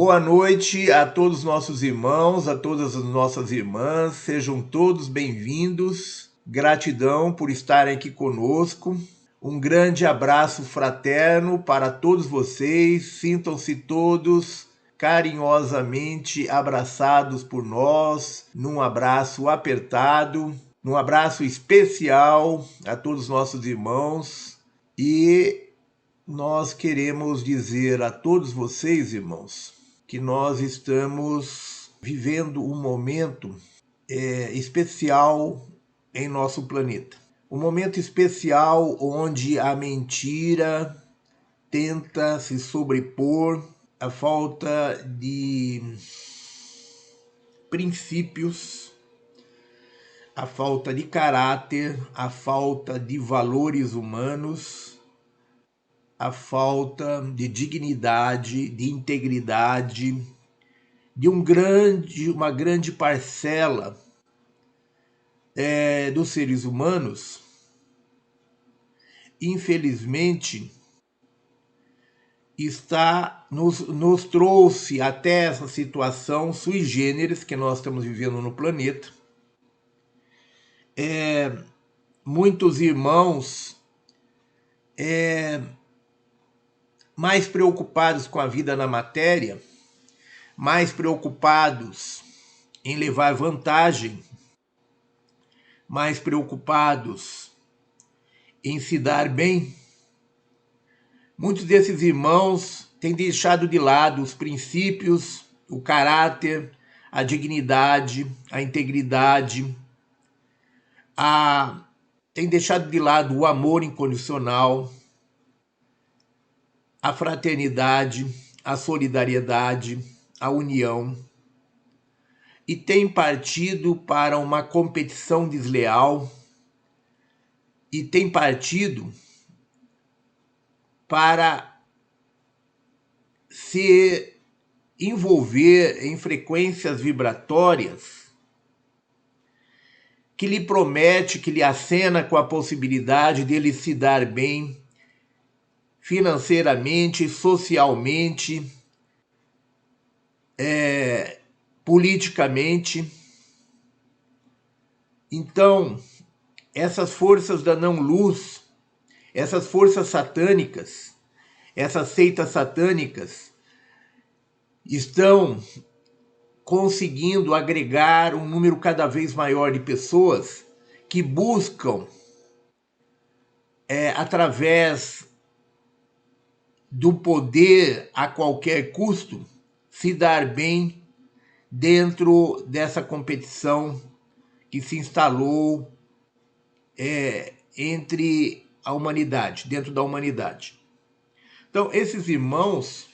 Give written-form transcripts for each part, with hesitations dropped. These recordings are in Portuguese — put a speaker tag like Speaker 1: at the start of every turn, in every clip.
Speaker 1: Boa noite a todos os nossos irmãos, a todas as nossas irmãs, sejam todos bem-vindos. Gratidão por estarem aqui conosco. Um grande abraço fraterno para todos vocês. Sintam-se todos carinhosamente abraçados por nós, num abraço apertado, num abraço especial a todos os nossos irmãos. E nós queremos dizer a todos vocês, irmãos, que nós estamos vivendo um momento especial em nosso planeta. Um momento especial onde a mentira tenta se sobrepor, a falta de princípios, a falta de caráter, a falta de valores humanos, a falta de dignidade, de integridade, de uma grande parcela dos seres humanos, infelizmente, nos trouxe até essa situação sui generis que nós estamos vivendo no planeta. Muitos irmãos mais preocupados com a vida na matéria, mais preocupados em levar vantagem, mais preocupados em se dar bem. Muitos desses irmãos têm deixado de lado os princípios, o caráter, a dignidade, a integridade, têm deixado de lado o amor incondicional, a fraternidade, a solidariedade, a união, e têm partido para uma competição desleal, e têm partido para se envolver em frequências vibratórias que lhe promete, que lhe acena com a possibilidade de ele se dar bem financeiramente, socialmente, politicamente. Então, essas forças da não-luz, essas forças satânicas, essas seitas satânicas, estão conseguindo agregar um número cada vez maior de pessoas que buscam, através do poder a qualquer custo, se dar bem dentro dessa competição que se instalou entre a humanidade, dentro da humanidade. Então, esses irmãos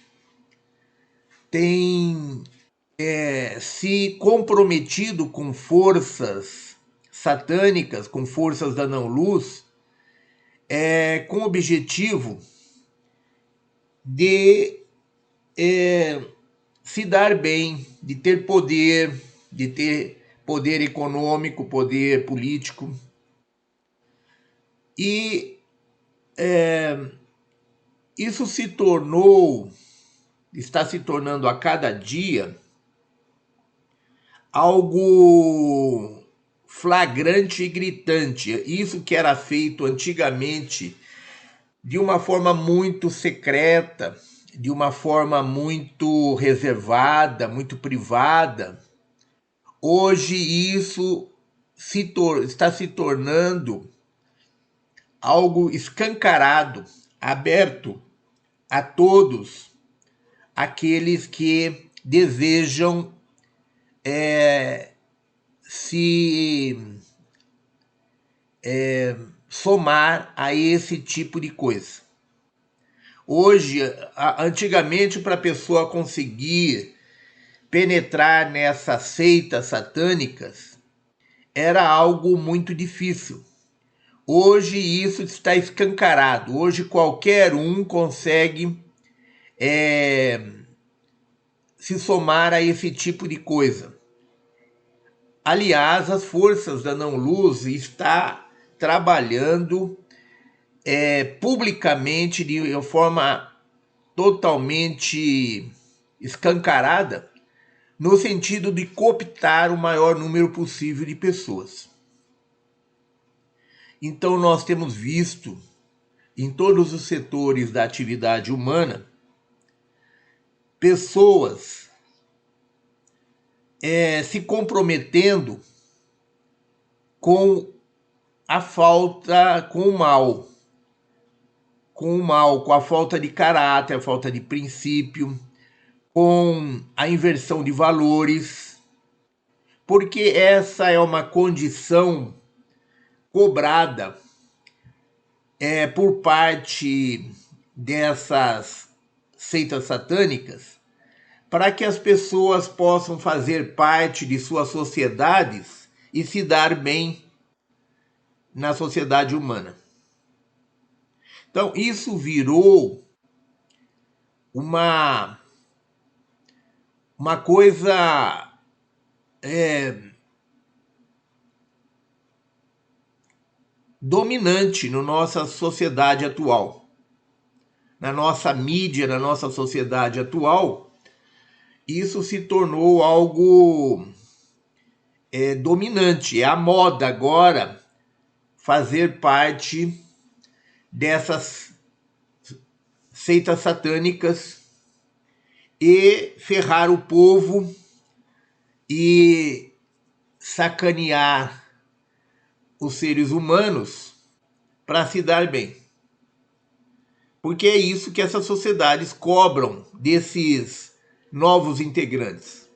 Speaker 1: têm se comprometido com forças satânicas, com forças da não-luz, com o objetivo de se dar bem, de ter poder econômico, poder político. E isso está se tornando a cada dia algo flagrante e gritante. Isso que era feito antigamente de uma forma muito secreta, de uma forma muito reservada, muito privada, hoje isso está se tornando algo escancarado, aberto a todos aqueles que desejam se somar a esse tipo de coisa. Hoje, antigamente, para a pessoa conseguir penetrar nessas seitas satânicas, era algo muito difícil. Hoje isso está escancarado. Hoje qualquer um consegue se somar a esse tipo de coisa. Aliás, as forças da não-luz estão trabalhando publicamente de forma totalmente escancarada no sentido de cooptar o maior número possível de pessoas. Então nós temos visto em todos os setores da atividade humana pessoas se comprometendo com a falta, com o mal, com a falta de caráter, a falta de princípio, com a inversão de valores, porque essa é uma condição cobrada por parte dessas seitas satânicas para que as pessoas possam fazer parte de suas sociedades e se dar bem na sociedade humana. Então, isso virou uma coisa dominante na nossa sociedade atual. Na nossa mídia, na nossa sociedade atual, isso se tornou algo dominante. É a moda agora fazer parte dessas seitas satânicas e ferrar o povo e sacanear os seres humanos para se dar bem. Porque é isso que essas sociedades cobram desses novos integrantes.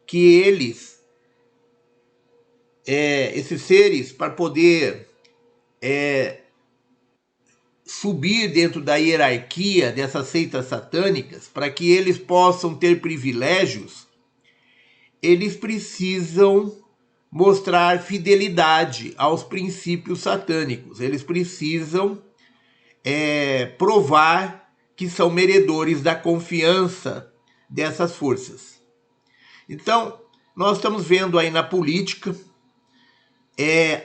Speaker 1: Que eles, esses seres, para poder subir dentro da hierarquia dessas seitas satânicas, para que eles possam ter privilégios, eles precisam mostrar fidelidade aos princípios satânicos. Eles precisam provar que são merecedores da confiança dessas forças. Então, nós estamos vendo aí na política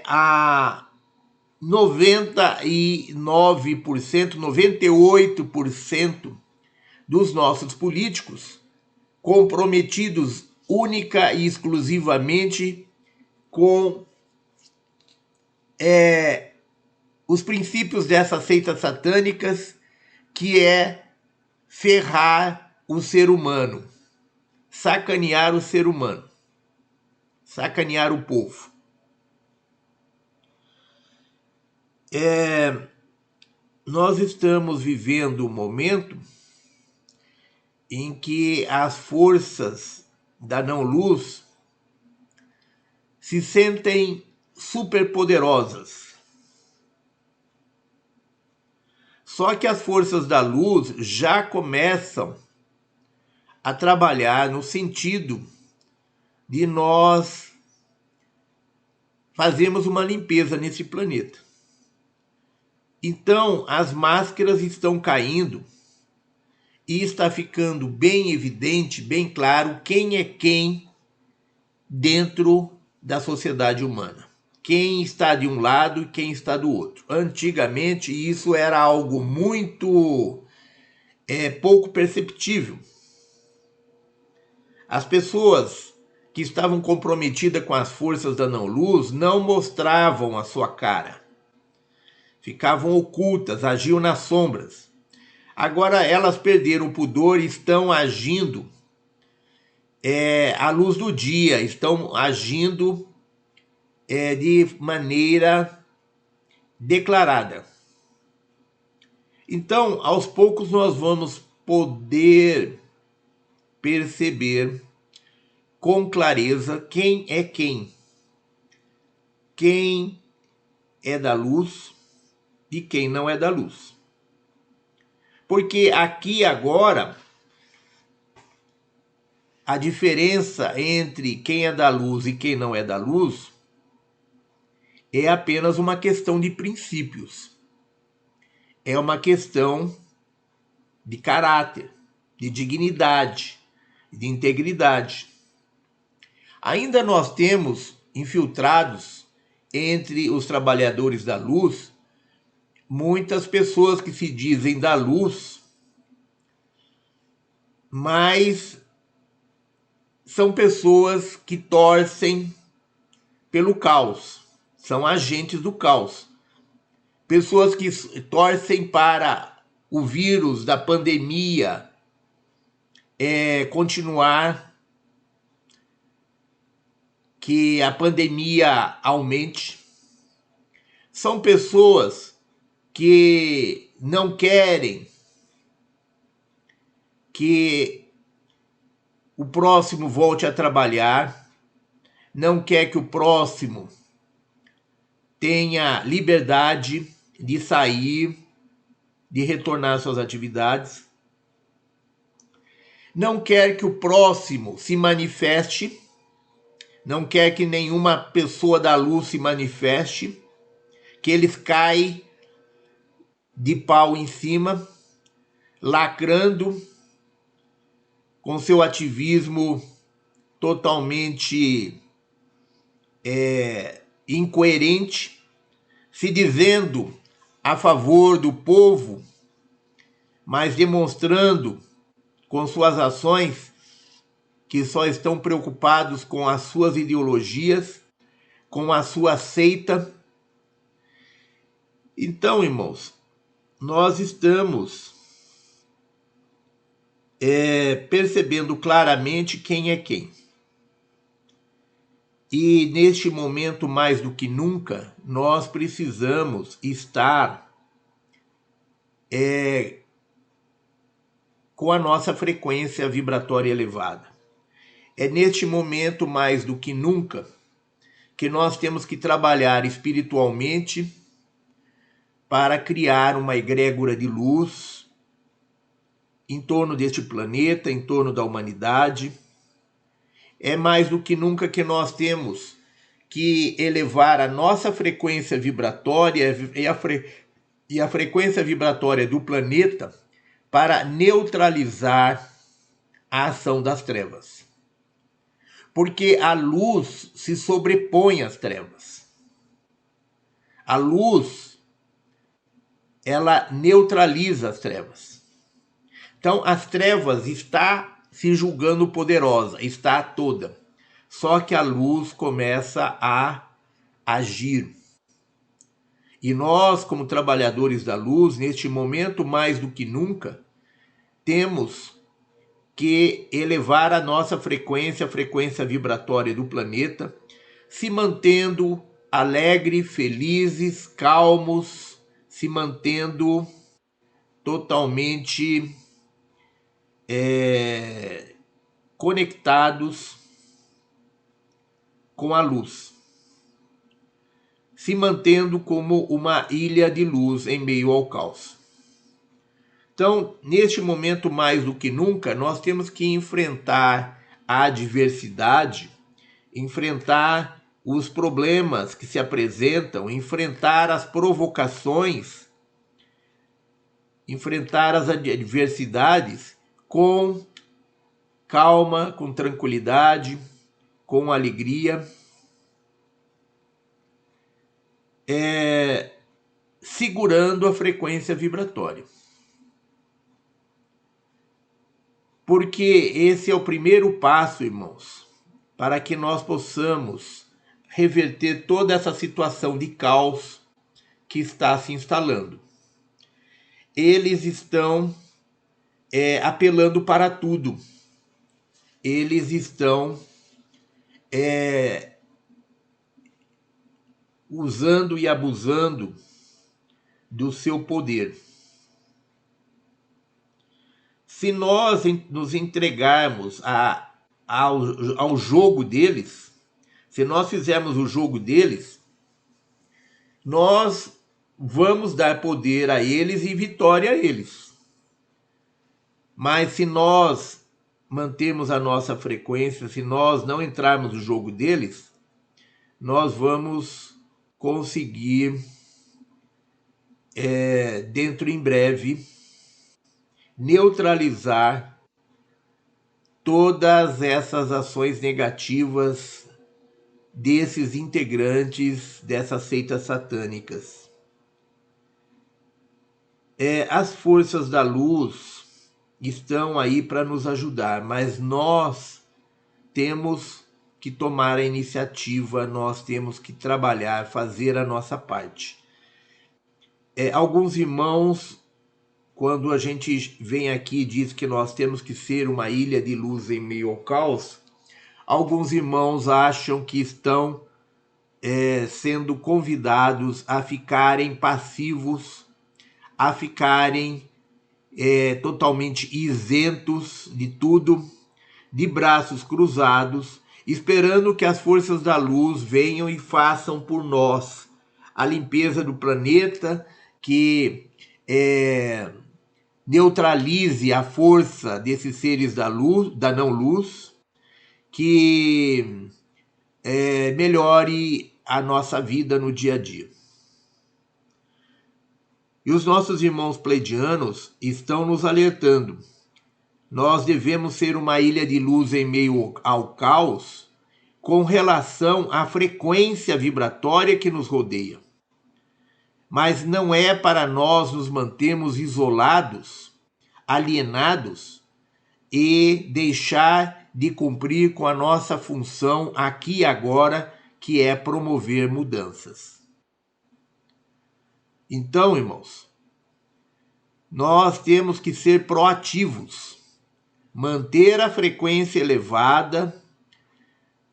Speaker 1: a 99%, 98% dos nossos políticos comprometidos única e exclusivamente com os princípios dessas seitas satânicas, que é ferrar o ser humano, sacanear o ser humano, sacanear o povo. Nós estamos vivendo um momento em que as forças da não-luz se sentem superpoderosas. Só que as forças da luz já começam a trabalhar no sentido de nós fazermos uma limpeza nesse planeta. Então, as máscaras estão caindo e está ficando bem evidente, bem claro quem é quem dentro da sociedade humana. Quem está de um lado e quem está do outro. Antigamente, isso era algo muito pouco perceptível. As pessoas que estavam comprometidas com as forças da não-luz não mostravam a sua cara. Ficavam ocultas, agiam nas sombras. Agora elas perderam o pudor e estão agindo à luz do dia, estão agindo de maneira declarada. Então, aos poucos nós vamos poder perceber com clareza quem é quem. Quem é da luz e quem não é da luz. Porque aqui agora, a diferença entre quem é da luz e quem não é da luz é apenas uma questão de princípios. É uma questão de caráter, de dignidade, de integridade. Ainda nós temos infiltrados entre os trabalhadores da luz muitas pessoas que se dizem da luz, mas são pessoas que torcem pelo caos, são agentes do caos. Pessoas que torcem para o vírus da pandemia continuar, que a pandemia aumente. São pessoas que não querem que o próximo volte a trabalhar, não quer que o próximo tenha liberdade de sair, de retornar às suas atividades, não quer que o próximo se manifeste, não quer que nenhuma pessoa da luz se manifeste, que eles caem de pau em cima, lacrando com seu ativismo totalmente incoerente, se dizendo a favor do povo, mas demonstrando com suas ações que só estão preocupados com as suas ideologias, com a sua seita. Então, irmãos, nós estamos percebendo claramente quem é quem. E neste momento, mais do que nunca, nós precisamos estar com a nossa frequência vibratória elevada. É neste momento, mais do que nunca, que nós temos que trabalhar espiritualmente para criar uma egrégora de luz em torno deste planeta, em torno da humanidade. É mais do que nunca que nós temos que elevar a nossa frequência vibratória e a frequência vibratória do planeta para neutralizar a ação das trevas. Porque a luz se sobrepõe às trevas. A luz, ela neutraliza as trevas. Então, as trevas está se julgando poderosa, está toda. Só que a luz começa a agir. E nós, como trabalhadores da luz, neste momento, mais do que nunca, temos que elevar a nossa frequência, a frequência vibratória do planeta, se mantendo alegres, felizes, calmos, se mantendo totalmente conectados com a luz, se mantendo como uma ilha de luz em meio ao caos. Então, neste momento, mais do que nunca, nós temos que enfrentar a adversidade, enfrentar os problemas que se apresentam, enfrentar as provocações, enfrentar as adversidades com calma, com tranquilidade, com alegria, segurando a frequência vibratória. Porque esse é o primeiro passo, irmãos, para que nós possamos reverter toda essa situação de caos que está se instalando. Eles estão apelando para tudo. Eles estão usando e abusando do seu poder. Se nós nos entregarmos ao jogo deles, se nós fizermos o jogo deles, nós vamos dar poder a eles e vitória a eles. Mas se nós mantermos a nossa frequência, se nós não entrarmos no jogo deles, nós vamos conseguir, dentro em breve, neutralizar todas essas ações negativas desses integrantes dessas seitas satânicas. As forças da luz estão aí para nos ajudar, mas nós temos que tomar a iniciativa, nós temos que trabalhar, fazer a nossa parte. Alguns irmãos, quando a gente vem aqui e diz que nós temos que ser uma ilha de luz em meio ao caos, alguns irmãos acham que estão sendo convidados a ficarem passivos, a ficarem totalmente isentos de tudo, de braços cruzados, esperando que as forças da luz venham e façam por nós a limpeza do planeta, que neutralize a força desses seres da luz, da não-luz, que melhore a nossa vida no dia a dia. E os nossos irmãos pleidianos estão nos alertando. Nós devemos ser uma ilha de luz em meio ao caos com relação à frequência vibratória que nos rodeia. Mas não é para nós nos mantermos isolados, alienados e deixar de cumprir com a nossa função aqui e agora, que é promover mudanças. Então, irmãos, nós temos que ser proativos, manter a frequência elevada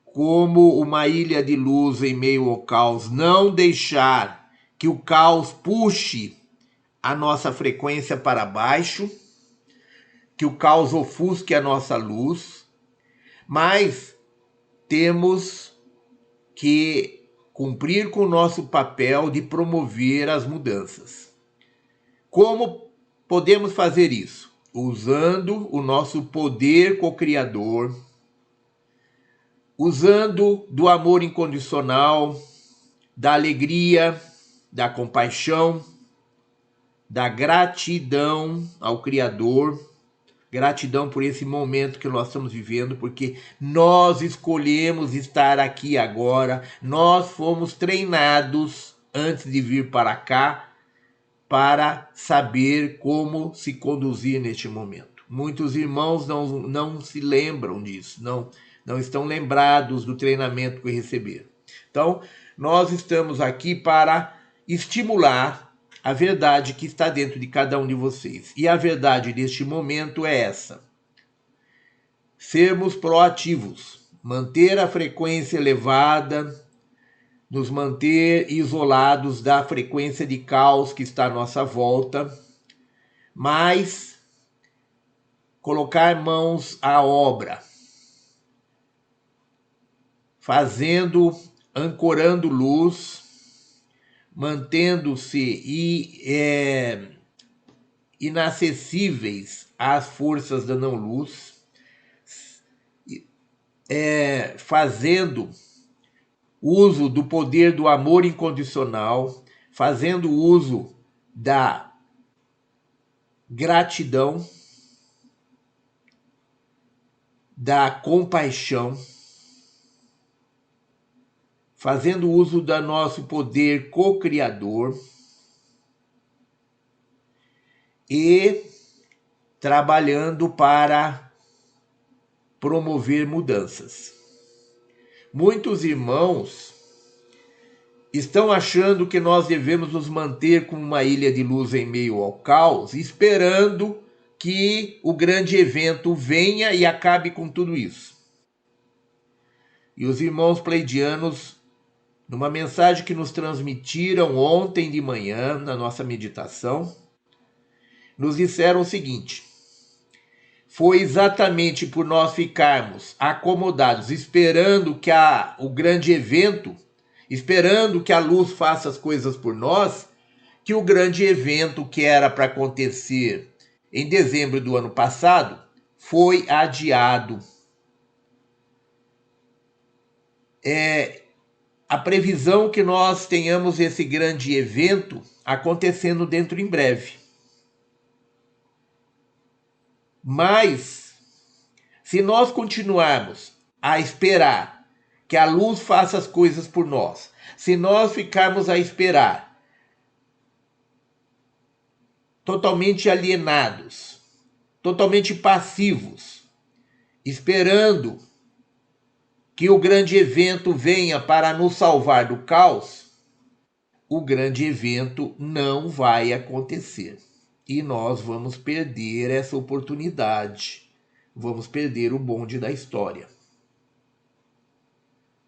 Speaker 1: como uma ilha de luz em meio ao caos, não deixar que o caos puxe a nossa frequência para baixo, que o caos ofusque a nossa luz, mas temos que cumprir com o nosso papel de promover as mudanças. Como podemos fazer isso? Usando o nosso poder co-criador, usando do amor incondicional, da alegria, da compaixão, da gratidão ao Criador, gratidão por esse momento que nós estamos vivendo, porque nós escolhemos estar aqui agora, nós fomos treinados antes de vir para cá para saber como se conduzir neste momento. Muitos irmãos não se lembram disso, não estão lembrados do treinamento que receberam. Então, nós estamos aqui para estimular a verdade que está dentro de cada um de vocês. E a verdade deste momento é essa: sermos proativos, manter a frequência elevada, nos manter isolados da frequência de caos que está à nossa volta, mas colocar mãos à obra, ancorando luz, mantendo-se inacessíveis às forças da não-luz, fazendo uso do poder do amor incondicional, fazendo uso da gratidão, da compaixão, fazendo uso do nosso poder co-criador e trabalhando para promover mudanças. Muitos irmãos estão achando que nós devemos nos manter como uma ilha de luz em meio ao caos, esperando que o grande evento venha e acabe com tudo isso. E os irmãos pleidianos, numa mensagem que nos transmitiram ontem de manhã, na nossa meditação, nos disseram o seguinte: foi exatamente por nós ficarmos acomodados, esperando que o grande evento, esperando que a luz faça as coisas por nós, que o grande evento que era para acontecer em dezembro do ano passado foi adiado. A previsão que nós tenhamos esse grande evento acontecendo dentro em breve. Mas, se nós continuarmos a esperar que a luz faça as coisas por nós, se nós ficarmos a esperar totalmente alienados, totalmente passivos, esperando que o grande evento venha para nos salvar do caos, o grande evento não vai acontecer. E nós vamos perder essa oportunidade. Vamos perder o bonde da história.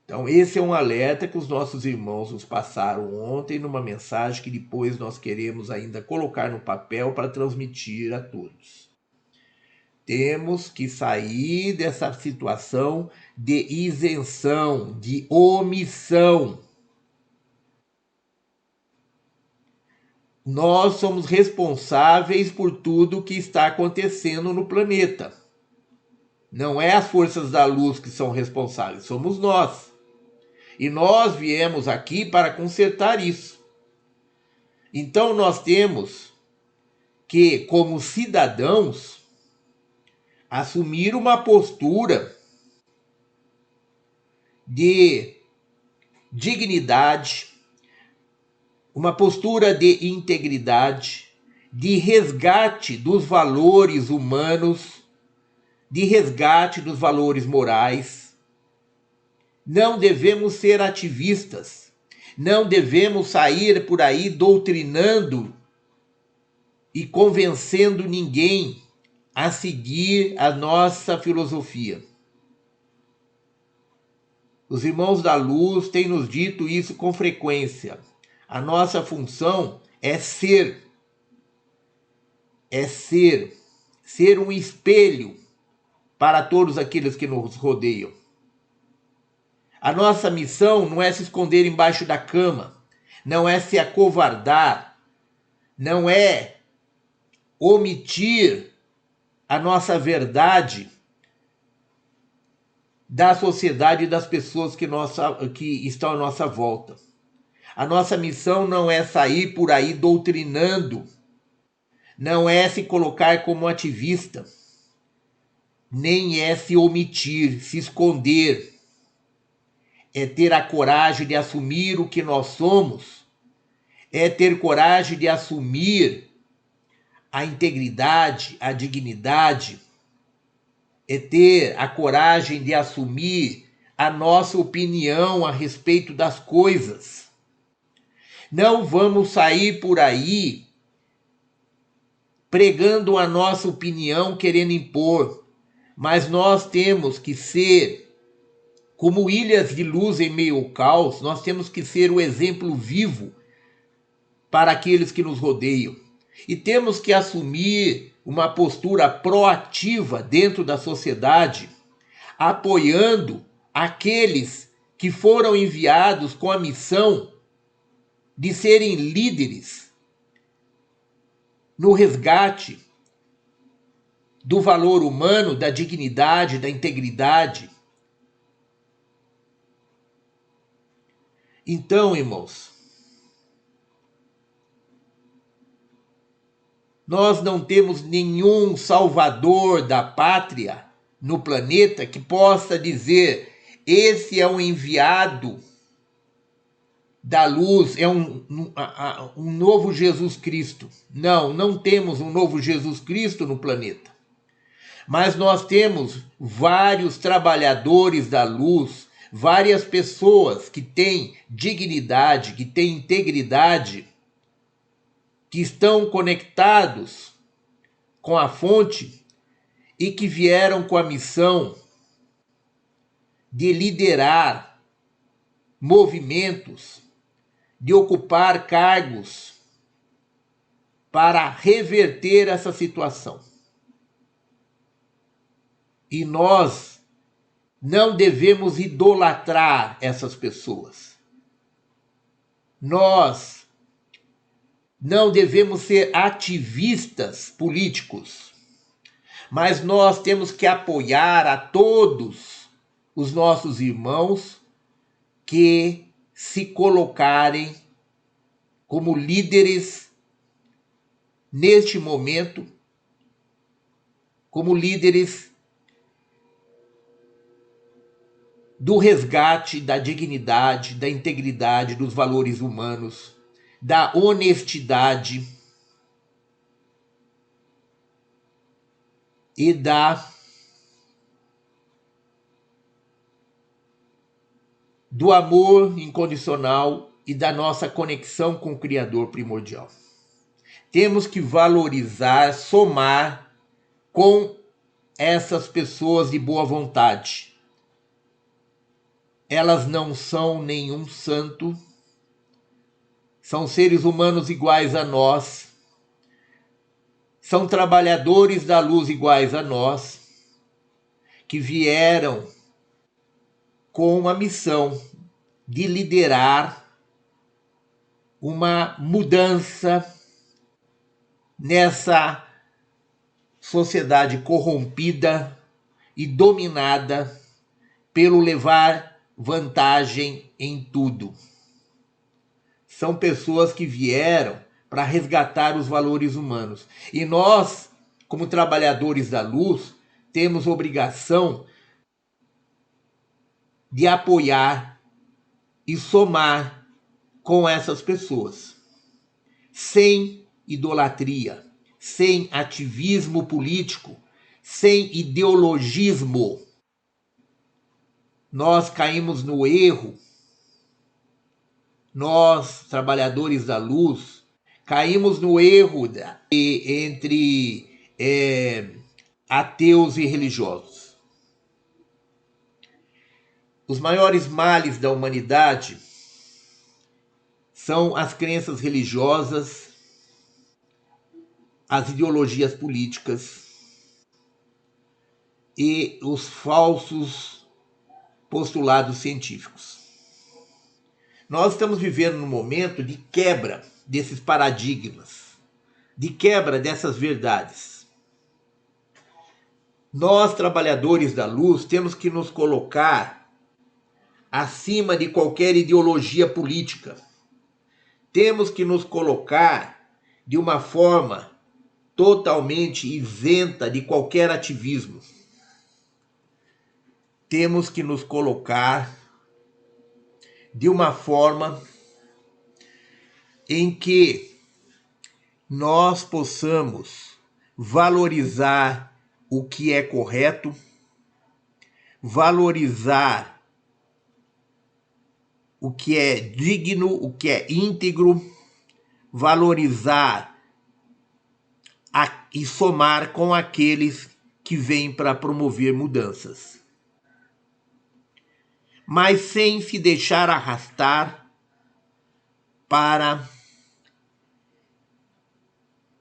Speaker 1: Então, esse é um alerta que os nossos irmãos nos passaram ontem numa mensagem que depois nós queremos ainda colocar no papel para transmitir a todos. Temos que sair dessa situação de isenção, de omissão. Nós somos responsáveis por tudo que está acontecendo no planeta. Não é as forças da luz que são responsáveis, somos nós. E nós viemos aqui para consertar isso. Então nós temos que, como cidadãos, assumir uma postura de dignidade, uma postura de integridade, de resgate dos valores humanos, de resgate dos valores morais. Não devemos ser ativistas, não devemos sair por aí doutrinando e convencendo ninguém a seguir a nossa filosofia. Os irmãos da luz têm nos dito isso com frequência. A nossa função é ser um espelho para todos aqueles que nos rodeiam. A nossa missão não é se esconder embaixo da cama, não é se acovardar, não é omitir a nossa verdade da sociedade e das pessoas que estão à nossa volta. A nossa missão não é sair por aí doutrinando, não é se colocar como ativista, nem é se omitir, se esconder. É ter a coragem de assumir o que nós somos, é ter coragem de assumir a integridade, a dignidade, é ter a coragem de assumir a nossa opinião a respeito das coisas. Não vamos sair por aí pregando a nossa opinião, querendo impor, mas nós temos que ser como ilhas de luz em meio ao caos, nós temos que ser o exemplo vivo para aqueles que nos rodeiam. E temos que assumir uma postura proativa dentro da sociedade, apoiando aqueles que foram enviados com a missão de serem líderes no resgate do valor humano, da dignidade, da integridade. Então, irmãos, nós não temos nenhum salvador da pátria no planeta que possa dizer: esse é um enviado da luz, é um novo Jesus Cristo. Não temos um novo Jesus Cristo no planeta. Mas nós temos vários trabalhadores da luz, várias pessoas que têm dignidade, que têm integridade, que estão conectados com a fonte e que vieram com a missão de liderar movimentos, de ocupar cargos para reverter essa situação. E nós não devemos idolatrar essas pessoas. Nós não devemos ser ativistas políticos, mas nós temos que apoiar a todos os nossos irmãos que se colocarem como líderes neste momento, como líderes do resgate da dignidade, da integridade, dos valores humanos, da honestidade. e do amor incondicional e da nossa conexão com o Criador primordial. Temos que valorizar, somar com essas pessoas de boa vontade. Elas não são nenhum santo, são seres humanos iguais a nós, são trabalhadores da luz iguais a nós, que vieram com uma missão de liderar uma mudança nessa sociedade corrompida e dominada pelo levar vantagem em tudo. São pessoas que vieram para resgatar os valores humanos. E nós, como trabalhadores da luz, temos obrigação de apoiar e somar com essas pessoas, sem idolatria, sem ativismo político, sem ideologismo. Nós caímos no erro, nós, trabalhadores da luz, caímos no erro entre ateus e religiosos. Os maiores males da humanidade são as crenças religiosas, as ideologias políticas e os falsos postulados científicos. Nós estamos vivendo num momento de quebra desses paradigmas, de quebra dessas verdades. Nós, trabalhadores da luz, temos que nos colocar acima de qualquer ideologia política. Temos que nos colocar de uma forma totalmente isenta de qualquer ativismo. Temos que nos colocar de uma forma em que nós possamos valorizar o que é correto, valorizar o que é digno, o que é íntegro, valorizar e somar com aqueles que vêm para promover mudanças. Mas sem se deixar arrastar para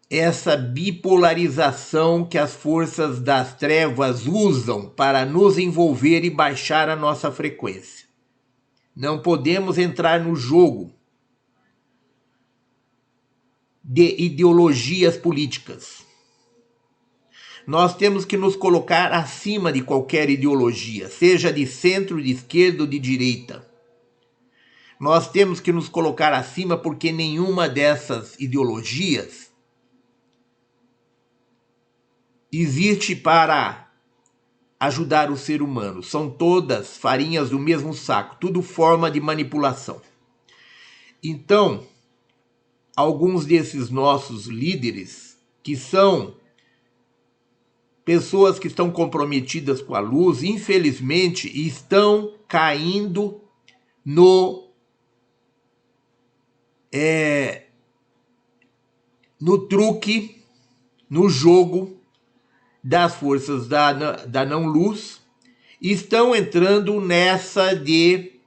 Speaker 1: essa bipolarização que as forças das trevas usam para nos envolver e baixar a nossa frequência. Não podemos entrar no jogo de ideologias políticas. Nós temos que nos colocar acima de qualquer ideologia, seja de centro, de esquerda ou de direita. Nós temos que nos colocar acima porque nenhuma dessas ideologias existe para ajudar o ser humano. São todas farinhas do mesmo saco, tudo forma de manipulação. Então, alguns desses nossos líderes, que são pessoas que estão comprometidas com a luz, infelizmente, estão caindo no truque, no jogo das forças da não-luz, estão entrando nessa de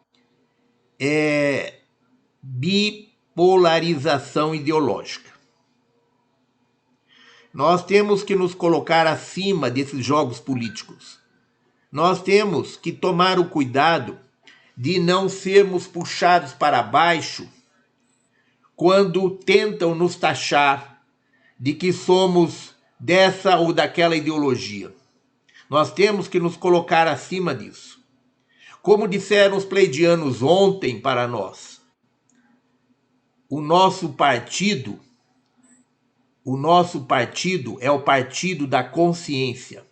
Speaker 1: bipolarização ideológica. Nós temos que nos colocar acima desses jogos políticos. Nós temos que tomar o cuidado de não sermos puxados para baixo quando tentam nos taxar de que somos dessa ou daquela ideologia. Nós temos que nos colocar acima disso. Como disseram os pleidianos ontem para nós, o nosso partido é o partido da consciência.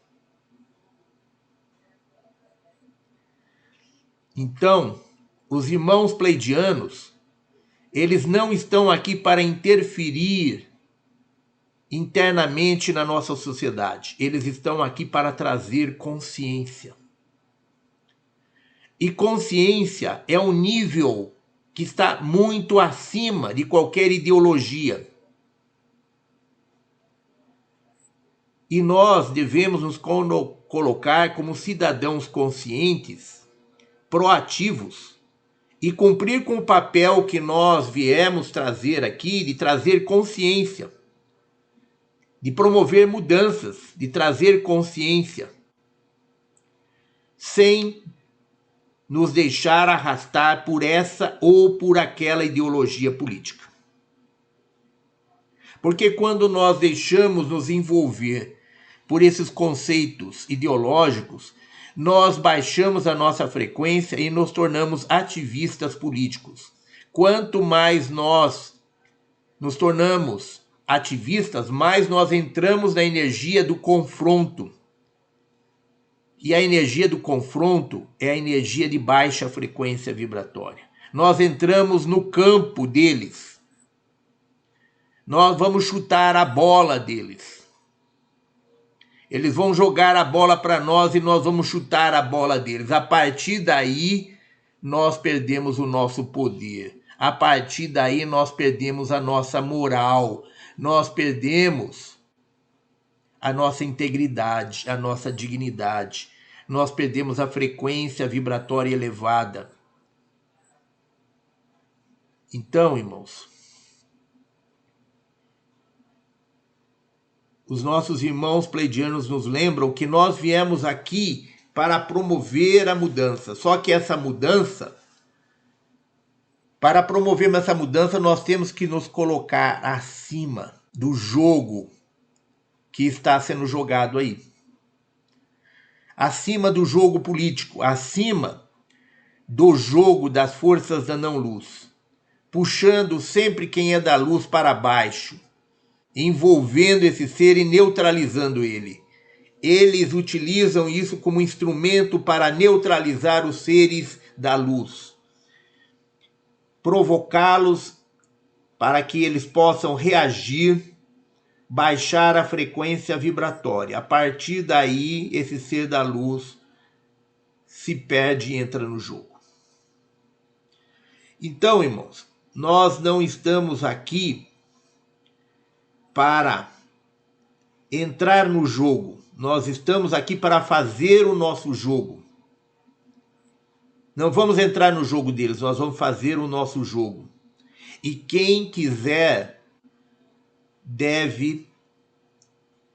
Speaker 1: Então, os irmãos pleidianos, eles não estão aqui para interferir internamente na nossa sociedade. Eles estão aqui para trazer consciência. E consciência é um nível que está muito acima de qualquer ideologia. E nós devemos nos colocar como cidadãos conscientes, proativos, e cumprir com o papel que nós viemos trazer aqui, de trazer consciência, de promover mudanças, de trazer consciência, sem nos deixar arrastar por essa ou por aquela ideologia política. Porque quando nós deixamos nos envolver por esses conceitos ideológicos, nós baixamos a nossa frequência e nos tornamos ativistas políticos. Quanto mais nós nos tornamos ativistas, mais nós entramos na energia do confronto. E a energia do confronto é a energia de baixa frequência vibratória. Nós entramos no campo deles. Nós vamos chutar a bola deles. Eles vão jogar a bola para nós e nós vamos chutar a bola deles. A partir daí, nós perdemos o nosso poder. A partir daí, nós perdemos a nossa moral. Nós perdemos a nossa integridade, a nossa dignidade. Nós perdemos a frequência vibratória elevada. Então, irmãos, os nossos irmãos pleidianos nos lembram que nós viemos aqui para promover a mudança. Só que essa mudança, para promovermos essa mudança, nós temos que nos colocar acima do jogo que está sendo jogado aí. Acima do jogo político, acima do jogo das forças da não-luz, puxando sempre quem é da luz para baixo, envolvendo esse ser e neutralizando ele. Eles utilizam isso como instrumento para neutralizar os seres da luz, provocá-los para que eles possam reagir, baixar a frequência vibratória. A partir daí, esse ser da luz se perde e entra no jogo. Então, irmãos, nós não estamos aqui para entrar no jogo. Nós estamos aqui para fazer o nosso jogo. Não vamos entrar no jogo deles, nós vamos fazer o nosso jogo. E quem quiser deve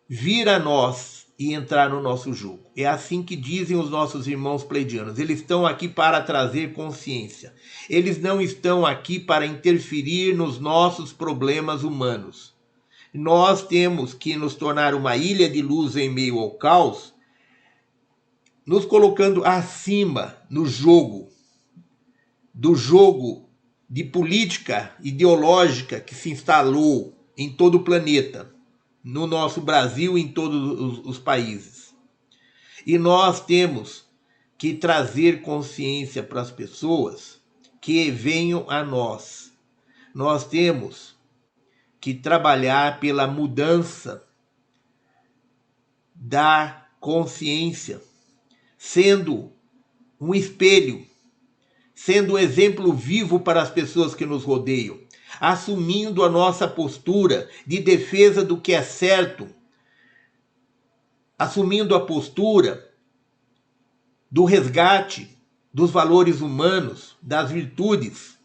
Speaker 1: vir a nós e entrar no nosso jogo. É assim que dizem os nossos irmãos pleidianos. Eles estão aqui para trazer consciência. Eles não estão aqui para interferir nos nossos problemas humanos. Nós temos que nos tornar uma ilha de luz em meio ao caos, nos colocando acima no jogo, do jogo de política ideológica que se instalou em todo o planeta, no nosso Brasil e em todos os países. E nós temos que trazer consciência para as pessoas que venham a nós. Nós temos que trabalhar pela mudança da consciência, sendo um espelho, sendo um exemplo vivo para as pessoas que nos rodeiam, assumindo a nossa postura de defesa do que é certo, assumindo a postura do resgate dos valores humanos, das virtudes.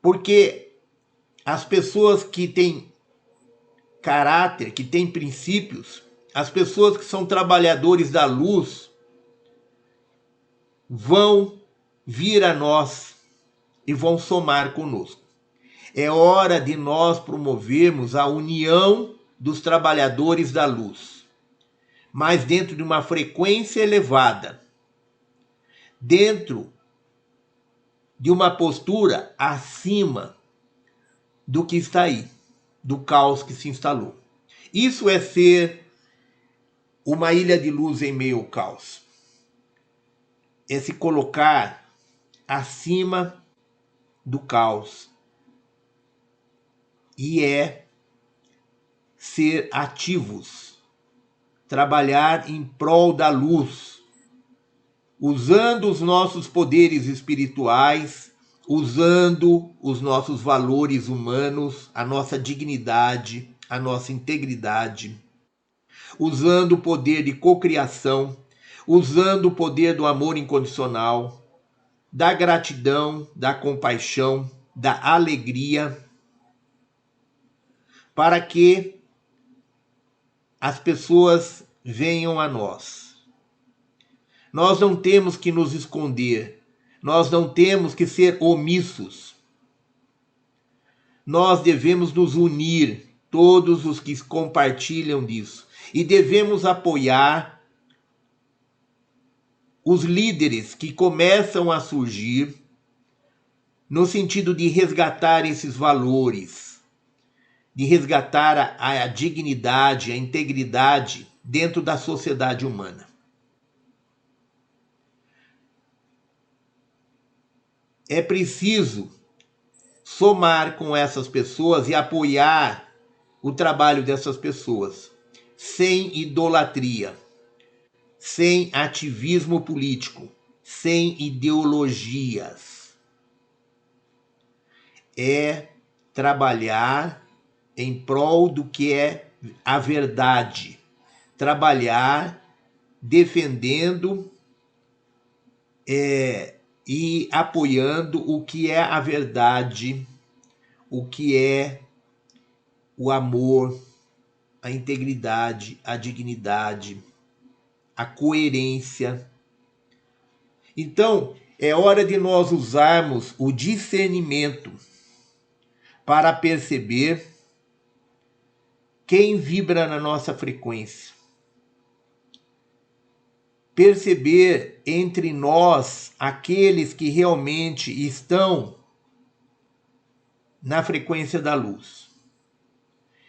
Speaker 1: Porque as pessoas que têm caráter, que têm princípios, as pessoas que são trabalhadores da luz, vão vir a nós e vão somar conosco. É hora de nós promovermos a união dos trabalhadores da luz, mas dentro de uma frequência elevada, dentro de uma postura acima do que está aí, do caos que se instalou. Isso é ser uma ilha de luz em meio ao caos. É se colocar acima do caos. e é ser ativos, trabalhar em prol da luz, usando os nossos poderes espirituais, usando os nossos valores humanos, a nossa dignidade, a nossa integridade, usando o poder de cocriação, usando o poder do amor incondicional, da gratidão, da compaixão, da alegria, para que as pessoas venham a nós. Nós não temos que nos esconder, nós não temos que ser omissos. Nós devemos nos unir, todos os que compartilham disso, e devemos apoiar os líderes que começam a surgir no sentido de resgatar esses valores, de resgatar a dignidade, a integridade dentro da sociedade humana. É preciso somar com essas pessoas e apoiar o trabalho dessas pessoas, sem idolatria, sem ativismo político, sem ideologias. É trabalhar em prol do que é a verdade, trabalhar defendendo e apoiando o que é a verdade, o que é o amor, a integridade, a dignidade, a coerência. Então, é hora de nós usarmos o discernimento para perceber quem vibra na nossa frequência. Perceber entre nós aqueles que realmente estão na frequência da luz.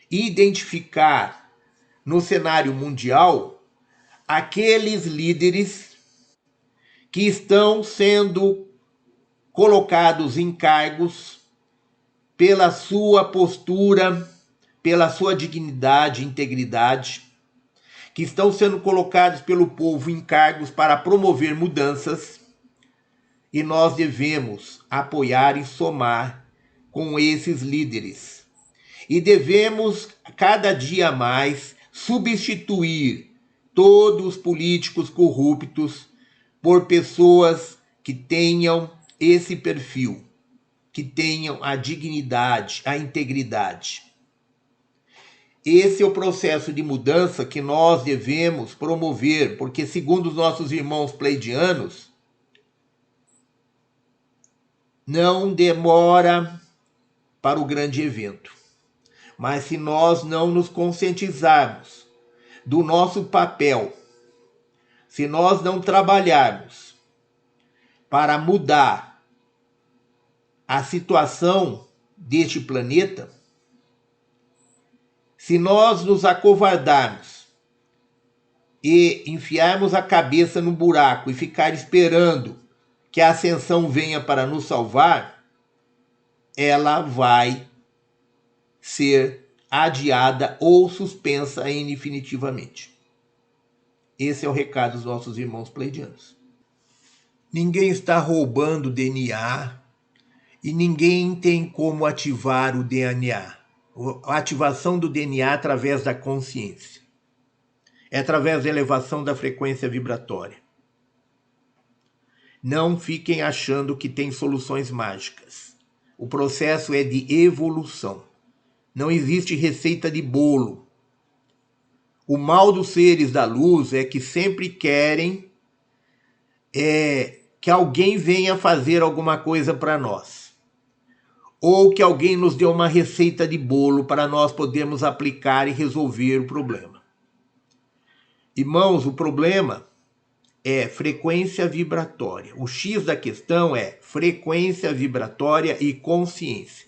Speaker 1: Identificar no cenário mundial aqueles líderes que estão sendo colocados em cargos pela sua postura, pela sua dignidade e integridade, que estão sendo colocados pelo povo em cargos para promover mudanças, e nós devemos apoiar e somar com esses líderes. E devemos, cada dia mais, substituir todos os políticos corruptos por pessoas que tenham esse perfil, que tenham a dignidade, a integridade. Esse é o processo de mudança que nós devemos promover, porque, segundo os nossos irmãos pleidianos, não demora para o grande evento. Mas se nós não nos conscientizarmos do nosso papel, se nós não trabalharmos para mudar a situação deste planeta, se nós nos acovardarmos e enfiarmos a cabeça no buraco e ficar esperando que a ascensão venha para nos salvar, ela vai ser adiada ou suspensa indefinitivamente. Esse é o recado dos nossos irmãos pleidianos. Ninguém está roubando o DNA e ninguém tem como ativar o DNA. A ativação do DNA através da consciência. É através da elevação da frequência vibratória. Não fiquem achando que tem soluções mágicas. O processo é de evolução. Não existe receita de bolo. O mal dos seres da luz é que sempre querem que alguém venha fazer alguma coisa para nós. Ou que alguém nos dê uma receita de bolo para nós podermos aplicar e resolver o problema. Irmãos, o problema é frequência vibratória. O X da questão é frequência vibratória e consciência.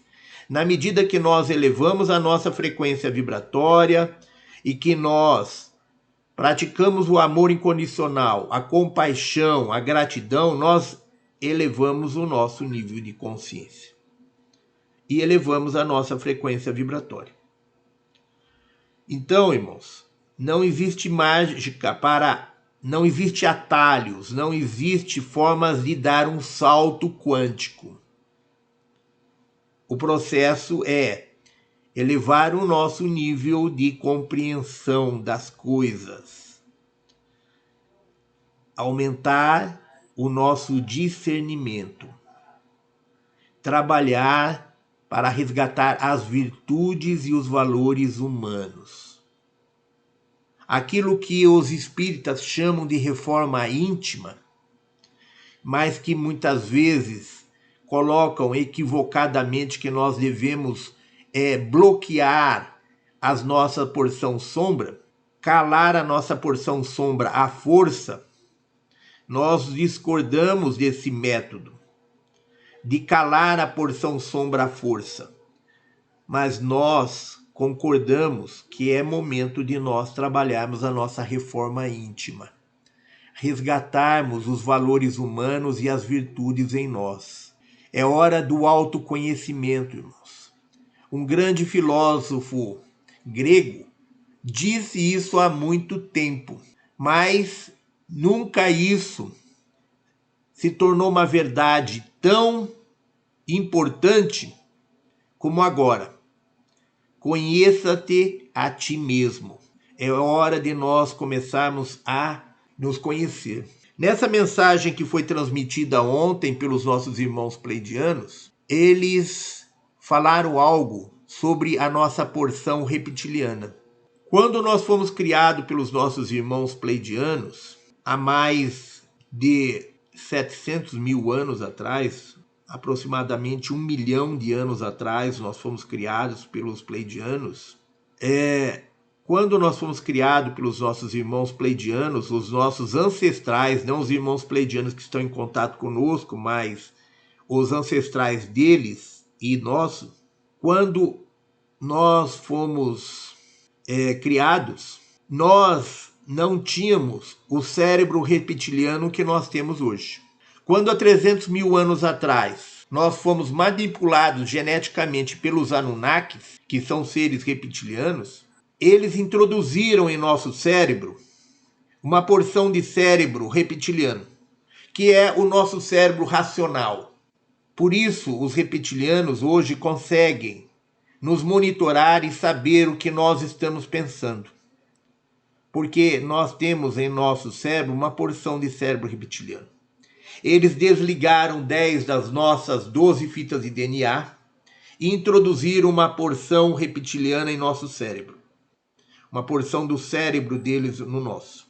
Speaker 1: Na medida que nós elevamos a nossa frequência vibratória e que nós praticamos o amor incondicional, a compaixão, a gratidão, nós elevamos o nosso nível de consciência. e elevamos a nossa frequência vibratória. Então, irmãos, não existe mágica não existe atalhos, não existe formas de dar um salto quântico. O processo é elevar o nosso nível de compreensão das coisas, aumentar o nosso discernimento, trabalhar para resgatar as virtudes e os valores humanos. Aquilo que os espíritas chamam de reforma íntima, mas que muitas vezes colocam equivocadamente que nós devemos bloquear a nossa porção sombra, calar a nossa porção sombra à força. Nós discordamos desse método de calar a porção sombra à força, mas nós concordamos que é momento de nós trabalharmos a nossa reforma íntima, resgatarmos os valores humanos e as virtudes em nós. É hora do autoconhecimento, irmãos. Um grande filósofo grego disse isso há muito tempo, mas nunca isso se tornou uma verdade tão importante como agora. Conheça-te a ti mesmo. É hora de nós começarmos a nos conhecer. Nessa mensagem que foi transmitida ontem pelos nossos irmãos pleidianos, eles falaram algo sobre a nossa porção reptiliana. Quando nós fomos criados pelos nossos irmãos pleidianos, há mais de 700 mil anos atrás, aproximadamente 1 milhão de anos atrás, nós fomos criados pelos pleidianos. Quando nós fomos criados pelos nossos irmãos pleidianos, os nossos ancestrais, não os irmãos pleidianos que estão em contato conosco, mas os ancestrais deles e nosso, quando nós fomos criados, nós não tínhamos o cérebro reptiliano que nós temos hoje. Quando há 300 mil anos atrás nós fomos manipulados geneticamente pelos Anunnakis, que são seres reptilianos, eles introduziram em nosso cérebro uma porção de cérebro reptiliano, que é o nosso cérebro racional. Por isso, os reptilianos hoje conseguem nos monitorar e saber o que nós estamos pensando. Porque nós temos em nosso cérebro uma porção de cérebro reptiliano. Eles desligaram 10 das nossas 12 fitas de DNA e introduziram uma porção reptiliana em nosso cérebro. Uma porção do cérebro deles no nosso.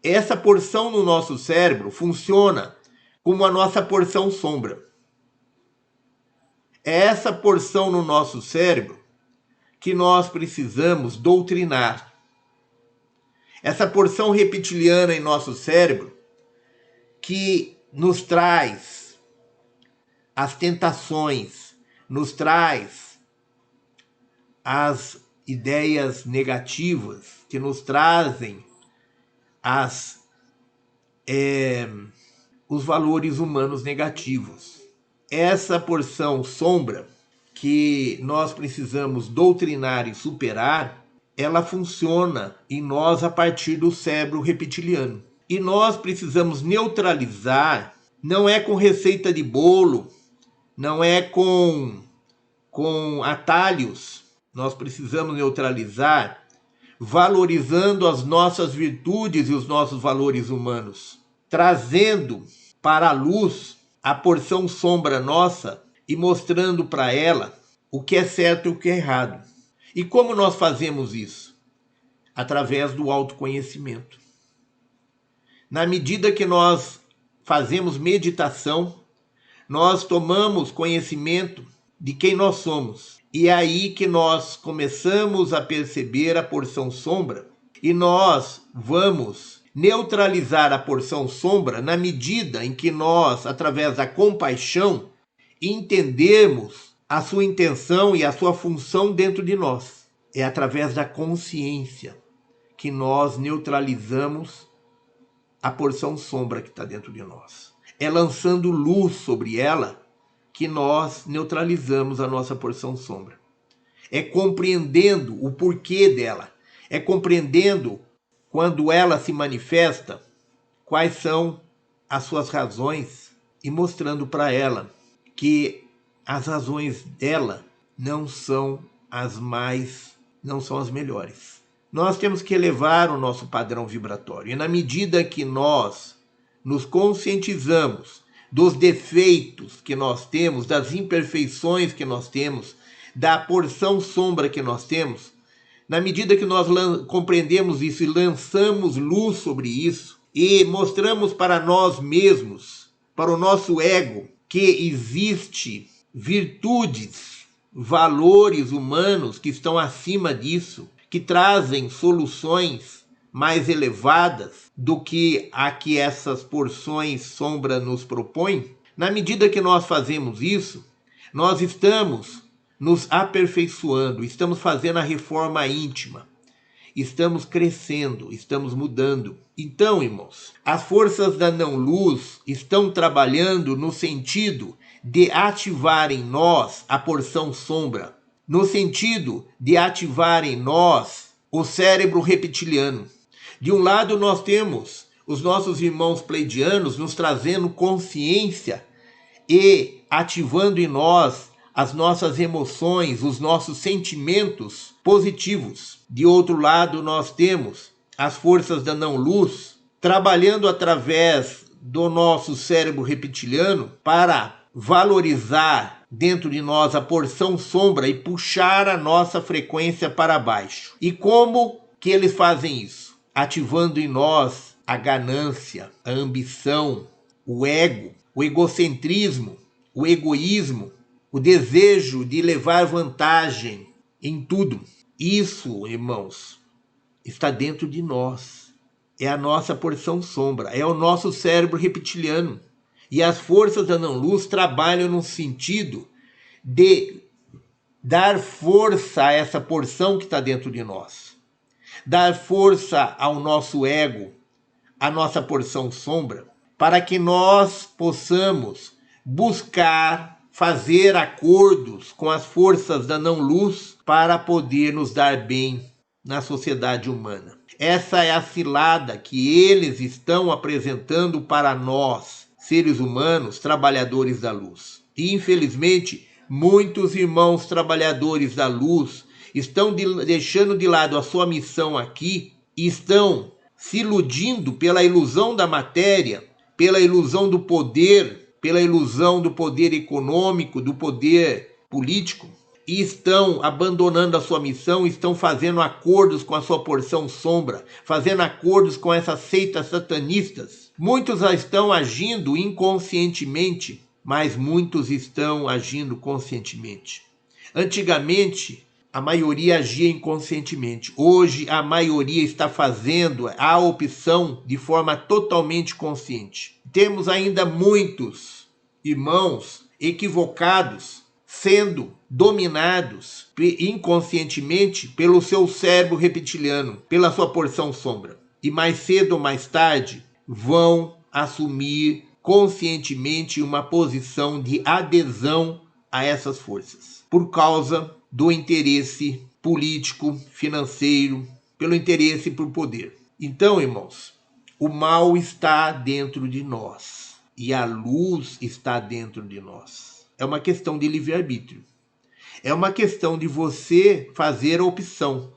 Speaker 1: Essa porção no nosso cérebro funciona como a nossa porção sombra. É essa porção no nosso cérebro que nós precisamos doutrinar. Essa porção reptiliana em nosso cérebro que nos traz as tentações, nos traz as ideias negativas, que nos trazem os valores humanos negativos. Essa porção sombra que nós precisamos doutrinar e superar, ela funciona em nós a partir do cérebro reptiliano. E nós precisamos neutralizar, não é com receita de bolo, não é com atalhos. Nós precisamos neutralizar valorizando as nossas virtudes e os nossos valores humanos, trazendo para a luz a porção sombra nossa e mostrando para ela o que é certo e o que é errado. E como nós fazemos isso? Através do autoconhecimento. Na medida que nós fazemos meditação, nós tomamos conhecimento de quem nós somos. E é aí que nós começamos a perceber a porção sombra e nós vamos neutralizar a porção sombra na medida em que nós, através da compaixão, entendermos a sua intenção e a sua função dentro de nós. É através da consciência que nós neutralizamos a porção sombra que está dentro de nós. É lançando luz sobre ela que nós neutralizamos a nossa porção sombra. É compreendendo o porquê dela. É compreendendo, quando ela se manifesta, quais são as suas razões e mostrando para ela que as razões dela não são as melhores. Nós temos que elevar o nosso padrão vibratório. E na medida que nós nos conscientizamos dos defeitos que nós temos, das imperfeições que nós temos, da porção sombra que nós temos, na medida que nós compreendemos isso e lançamos luz sobre isso, e mostramos para nós mesmos, para o nosso ego, que existe virtudes, valores humanos que estão acima disso, que trazem soluções mais elevadas do que a que essas porções sombra nos propõem. Na medida que nós fazemos isso, nós estamos nos aperfeiçoando, estamos fazendo a reforma íntima, estamos crescendo, estamos mudando. Então, irmãos, as forças da não-luz estão trabalhando no sentido de ativar em nós a porção sombra, no sentido de ativar em nós o cérebro reptiliano. De um lado, nós temos os nossos irmãos pleidianos nos trazendo consciência e ativando em nós as nossas emoções, os nossos sentimentos positivos. De outro lado, nós temos as forças da não-luz trabalhando através do nosso cérebro reptiliano para valorizar dentro de nós a porção sombra e puxar a nossa frequência para baixo. E como que eles fazem isso? Ativando em nós a ganância, a ambição, o ego, o egocentrismo, o egoísmo, o desejo de levar vantagem em tudo. Isso, irmãos, está dentro de nós. É a nossa porção sombra, é o nosso cérebro reptiliano. E as forças da não-luz trabalham no sentido de dar força a essa porção que está dentro de nós. Dar força ao nosso ego, à nossa porção sombra, para que nós possamos buscar fazer acordos com as forças da não-luz para poder nos dar bem na sociedade humana. Essa é a cilada que eles estão apresentando para nós, seres humanos, trabalhadores da luz. E, infelizmente, muitos irmãos trabalhadores da luz estão deixando de lado a sua missão aqui e estão se iludindo pela ilusão da matéria, pela ilusão do poder, pela ilusão do poder econômico, do poder político, e estão abandonando a sua missão, estão fazendo acordos com a sua porção sombra, fazendo acordos com essas seitas satanistas. Muitos estão agindo inconscientemente, mas muitos estão agindo conscientemente. Antigamente, a maioria agia inconscientemente. Hoje, a maioria está fazendo a opção de forma totalmente consciente. Temos ainda muitos irmãos equivocados sendo dominados inconscientemente pelo seu cérebro reptiliano, pela sua porção sombra. E mais cedo ou mais tarde vão assumir conscientemente uma posição de adesão a essas forças, por causa do interesse político, financeiro, pelo interesse por poder. Então, irmãos, o mal está dentro de nós e a luz está dentro de nós. É uma questão de livre-arbítrio. É uma questão de você fazer a opção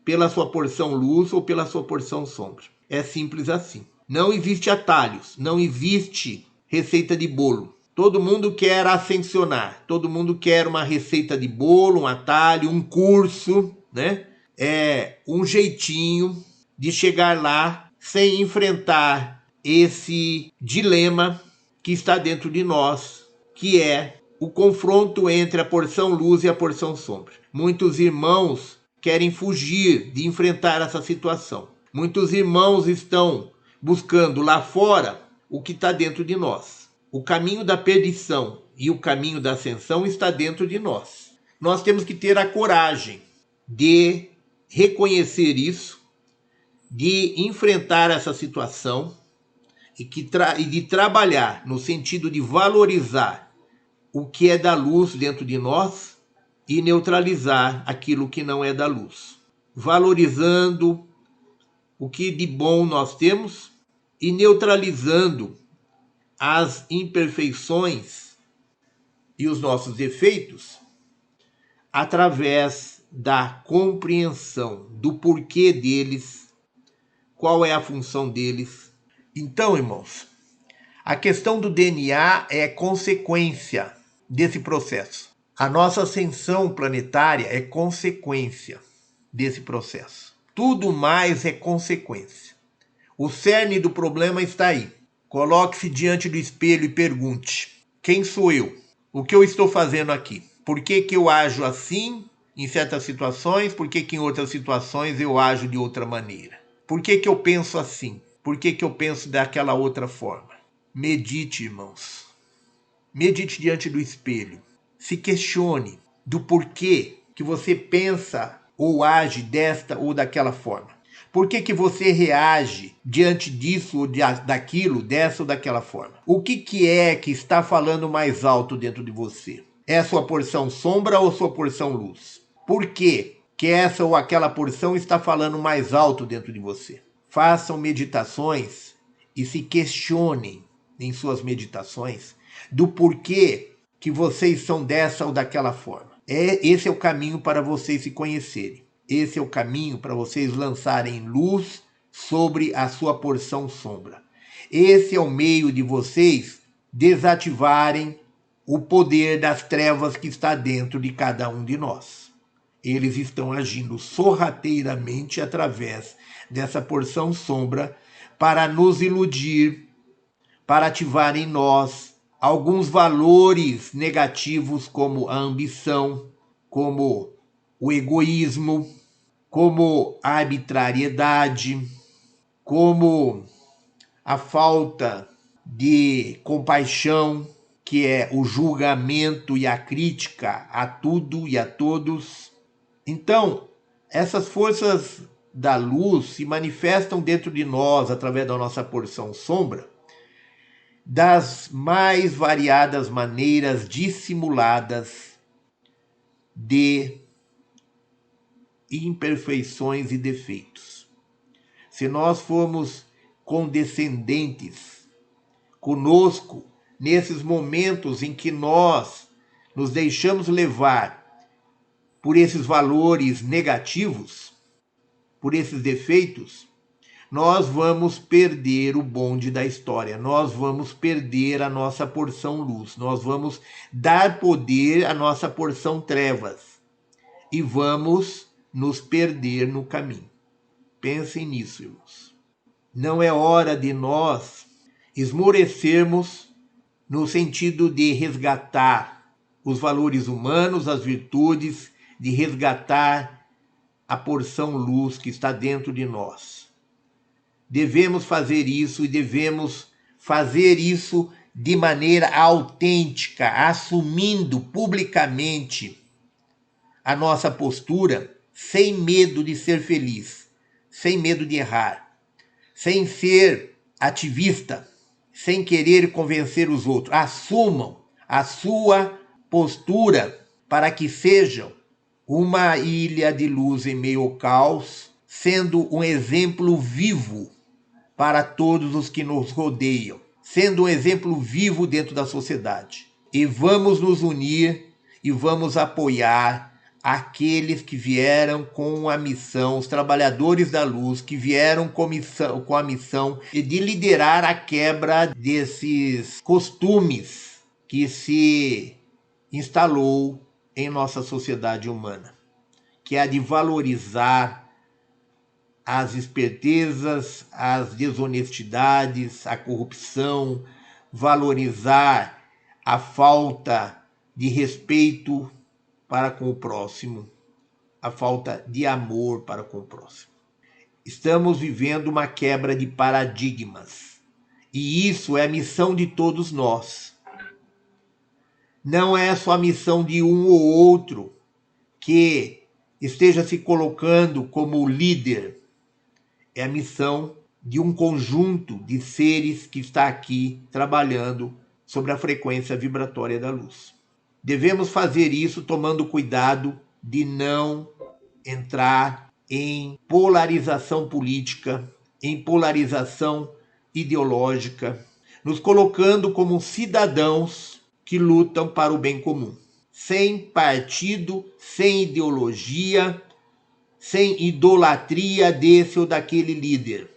Speaker 1: pela sua porção luz ou pela sua porção sombra. É simples assim. Não existe atalhos, não existe receita de bolo. Todo mundo quer ascensionar, todo mundo quer uma receita de bolo, um atalho, um curso, né? É um jeitinho de chegar lá sem enfrentar esse dilema que está dentro de nós, que é o confronto entre a porção luz e a porção sombra. Muitos irmãos querem fugir de enfrentar essa situação. Muitos irmãos estão buscando lá fora o que está dentro de nós. O caminho da perdição e o caminho da ascensão está dentro de nós. Nós temos que ter a coragem de reconhecer isso, de enfrentar essa situação e de trabalhar no sentido de valorizar o que é da luz dentro de nós e neutralizar aquilo que não é da luz, valorizando o que de bom nós temos e neutralizando as imperfeições e os nossos defeitos através da compreensão do porquê deles, qual é a função deles. Então, irmãos, a questão do DNA é consequência desse processo. A nossa ascensão planetária é consequência desse processo. Tudo mais é consequência. O cerne do problema está aí. Coloque-se diante do espelho e pergunte: quem sou eu? O que eu estou fazendo aqui? Por que eu ajo assim em certas situações? Por que em outras situações eu ajo de outra maneira? Por que eu penso assim? Por que eu penso daquela outra forma? Medite, irmãos. Medite diante do espelho. Se questione do porquê que você pensa ou age desta ou daquela forma. Por que você reage diante disso ou daquilo, dessa ou daquela forma? O que é que está falando mais alto dentro de você? É a sua porção sombra ou sua porção luz? Por que essa ou aquela porção está falando mais alto dentro de você? Façam meditações e se questionem em suas meditações do porquê que vocês são dessa ou daquela forma. Esse é o caminho para vocês se conhecerem. Esse é o caminho para vocês lançarem luz sobre a sua porção sombra. Esse é o meio de vocês desativarem o poder das trevas que está dentro de cada um de nós. Eles estão agindo sorrateiramente através dessa porção sombra para nos iludir, para ativar em nós alguns valores negativos como a ambição, como o egoísmo, como a arbitrariedade, como a falta de compaixão, que é o julgamento e a crítica a tudo e a todos. Então, essas forças da luz se manifestam dentro de nós através da nossa porção sombra das mais variadas maneiras dissimuladas de imperfeições e defeitos. Se nós formos condescendentes conosco nesses momentos em que nós nos deixamos levar por esses valores negativos, por esses defeitos, nós vamos perder o bonde da história, nós vamos perder a nossa porção luz, nós vamos dar poder à nossa porção trevas e vamos nos perder no caminho. Pensem nisso, irmãos. Não é hora de nós esmorecermos no sentido de resgatar os valores humanos, as virtudes, de resgatar a porção luz que está dentro de nós. Devemos fazer isso e devemos fazer isso de maneira autêntica, assumindo publicamente a nossa postura, sem medo de ser feliz, sem medo de errar, sem ser ativista, sem querer convencer os outros. Assumam a sua postura para que sejam uma ilha de luz em meio ao caos, sendo um exemplo vivo para todos os que nos rodeiam, sendo um exemplo vivo dentro da sociedade. E vamos nos unir e vamos apoiar aqueles que vieram com a missão, os trabalhadores da luz, que vieram com a missão de liderar a quebra desses costumes que se instalou em nossa sociedade humana, que é a de valorizar as espertezas, as desonestidades, a corrupção, valorizar a falta de respeito para com o próximo, a falta de amor para com o próximo. Estamos vivendo uma quebra de paradigmas, e isso é a missão de todos nós. Não é só a missão de um ou outro que esteja se colocando como líder. É a missão de um conjunto de seres que está aqui trabalhando sobre a frequência vibratória da luz. Devemos fazer isso tomando cuidado de não entrar em polarização política, em polarização ideológica, nos colocando como cidadãos que lutam para o bem comum, sem partido, sem ideologia, sem idolatria desse ou daquele líder.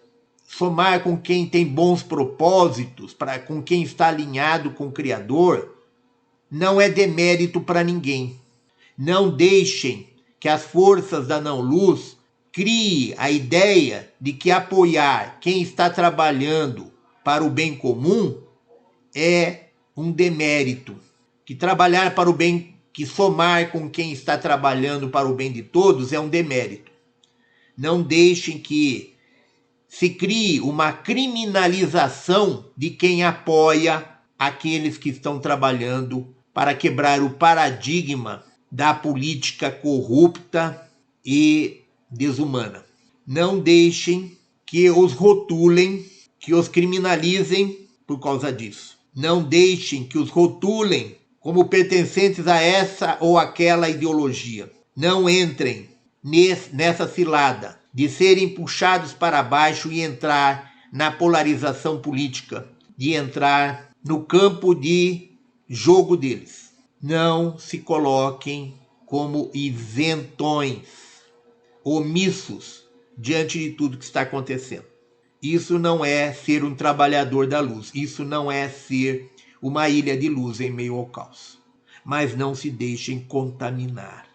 Speaker 1: Somar com quem tem bons propósitos, com quem está alinhado com o Criador, não é demérito para ninguém. Não deixem que as forças da não-luz criem a ideia de que apoiar quem está trabalhando para o bem comum é um demérito. Que trabalhar para o bem, que somar com quem está trabalhando para o bem de todos é um demérito. Não deixem que se crie uma criminalização de quem apoia aqueles que estão trabalhando para quebrar o paradigma da política corrupta e desumana. Não deixem que os rotulem, que os criminalizem por causa disso. Não deixem que os rotulem como pertencentes a essa ou aquela ideologia. Não entrem nessa cilada de serem puxados para baixo e entrar na polarização política, de entrar no campo de jogo deles. Não se coloquem como isentões, omissos diante de tudo que está acontecendo. Isso não é ser um trabalhador da luz, isso não é ser uma ilha de luz em meio ao caos. Mas não se deixem contaminar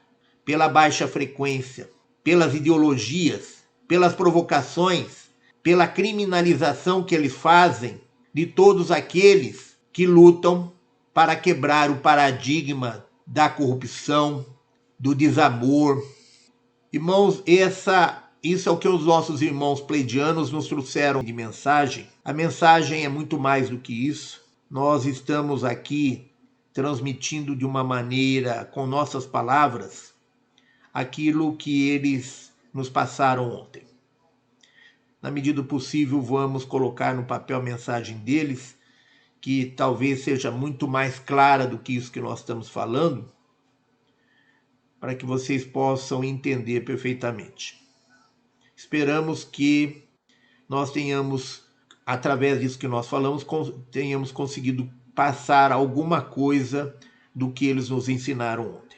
Speaker 1: pela baixa frequência, pelas ideologias, pelas provocações, pela criminalização que eles fazem de todos aqueles que lutam para quebrar o paradigma da corrupção, do desamor. Irmãos, isso é o que os nossos irmãos pleidianos nos trouxeram de mensagem. A mensagem é muito mais do que isso. Nós estamos aqui transmitindo de uma maneira, com nossas palavras, aquilo que eles nos passaram ontem. Na medida do possível, vamos colocar no papel a mensagem deles, que talvez seja muito mais clara do que isso que nós estamos falando, para que vocês possam entender perfeitamente. Esperamos que nós tenhamos, através disso que nós falamos, tenhamos conseguido passar alguma coisa do que eles nos ensinaram ontem.